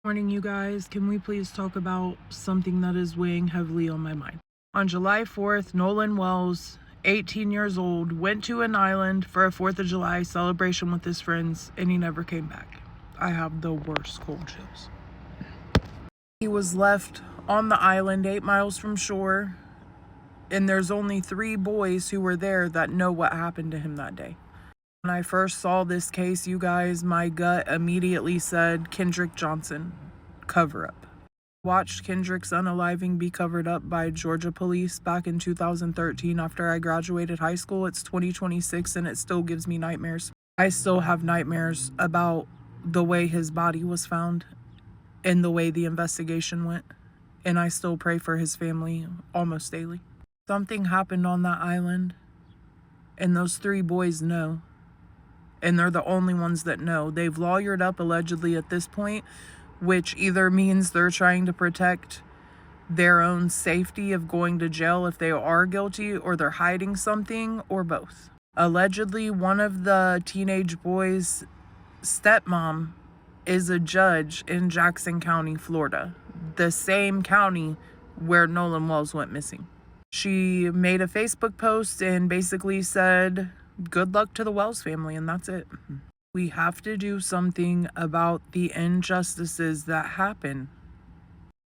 Morning, you guys. Can we please talk about something that is weighing heavily on my mind? On July 4th, Nolan Wells, 18 years old, went to an island for a 4th of July celebration with his friends, and he never came back. I have the worst cold chills. He was left on the island 8 miles from shore, and there's only 3 boys who were there that know what happened to him that day. When I first saw this case, you guys, my gut immediately said Kendrick Johnson, cover up. Watched Kendrick's unaliving be covered up by Georgia police back in 2013 after I graduated high school. It's 2026 and it still gives me nightmares. I still have nightmares about the way his body was found and the way the investigation went. And I still pray for his family almost daily. Something happened on that island, and those 3 boys know. And they're the only ones that know. They've lawyered up allegedly at this point, which either means they're trying to protect their own safety of going to jail if they are guilty, or they're hiding something, or both. Allegedly, one of the teenage boys' stepmom is a judge in Jackson County, Florida, the same county where Nolan Wells went missing. She made a Facebook post and basically said, good luck to the Wells family, and that's it. We have to do something about the injustices that happen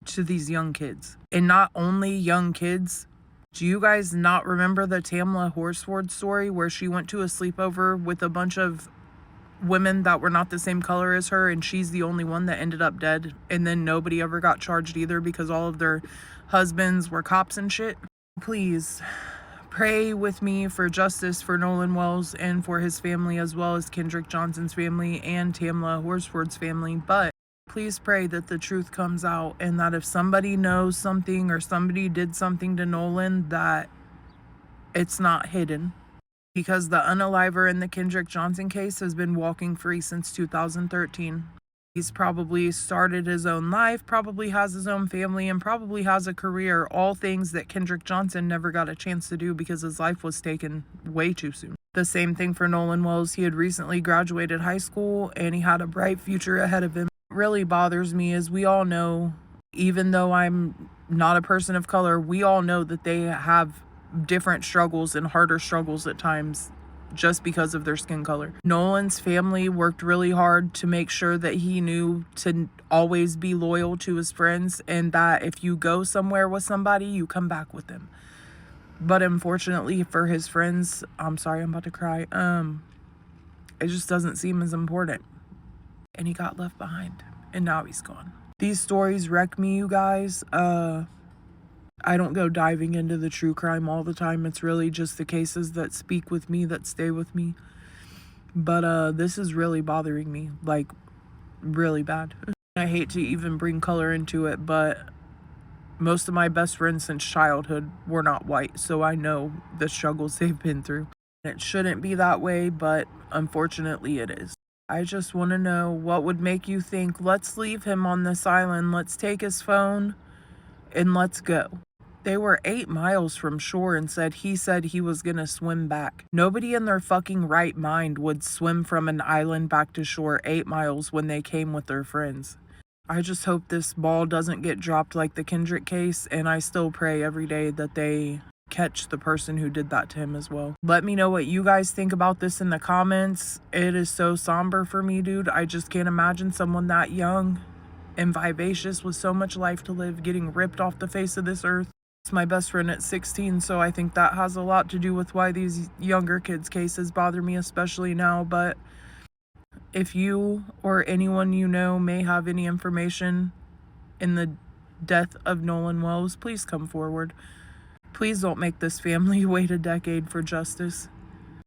to these young kids. And not only young kids. Do you guys not remember the Tamla Horsford story where she went to a sleepover with a bunch of women that were not the same color as her, and she's the only one that ended up dead, and then nobody ever got charged either because all of their husbands were cops and shit? Please pray with me for justice for Nolan Wells and for his family, as well as Kendrick Johnson's family and Tamla Horsford's family. But please pray that the truth comes out, and that if somebody knows something or somebody did something to Nolan, that it's not hidden. Because the unaliver in the Kendrick Johnson case has been walking free since 2013. He's probably started his own life, probably has his own family, and probably has a career, all things that Kendrick Johnson never got a chance to do because his life was taken way too soon. The same thing for Nolan Wells. He had recently graduated high school and he had a bright future ahead of him. What really bothers me is we all know, even though I'm not a person of color, we all know that they have different struggles and harder struggles at times just because of their skin color. Nolan's family worked really hard to make sure that he knew to always be loyal to his friends, and that if you go somewhere with somebody, you come back with them. But unfortunately for his friends, I'm sorry, I'm about to cry, it just doesn't seem as important. And he got left behind, and now he's gone. These stories wreck me, you guys. I don't go diving into the true crime all the time. It's really just the cases that speak with me, that stay with me. But this is really bothering me, like really bad. I hate to even bring color into it, but most of my best friends since childhood were not white, so I know the struggles they've been through. It shouldn't be that way, but unfortunately it is. I just want to know, what would make you think, let's leave him on this island, let's take his phone, and let's go? They were 8 miles from shore and said he was gonna swim back. Nobody in their fucking right mind would swim from an island back to shore 8 miles when they came with their friends. I just hope this ball doesn't get dropped like the Kendrick case, and I still pray every day that they catch the person who did that to him as well. Let me know what you guys think about this in the comments. It is so somber for me, dude. I just can't imagine someone that young and vivacious with so much life to live getting ripped off the face of this earth. It's my best friend at 16, so I think that has a lot to do with why these younger kids' cases bother me, especially now. But if you or anyone you know may have any information in the death of Nolan Wells, please come forward. Please don't make this family wait a decade for justice.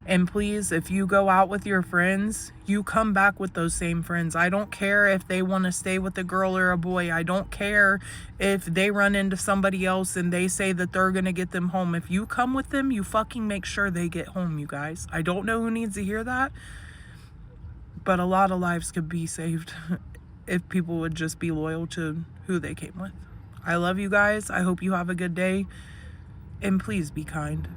And please, if you go out with your friends, you come back with those same friends. I don't care if they want to stay with a girl or a boy. I don't care if they run into somebody else and they say that they're going to get them home. If you come with them, you fucking make sure they get home, you guys. I don't know who needs to hear that, but a lot of lives could be saved if people would just be loyal to who they came with. I love you guys. I hope you have a good day, and please be kind.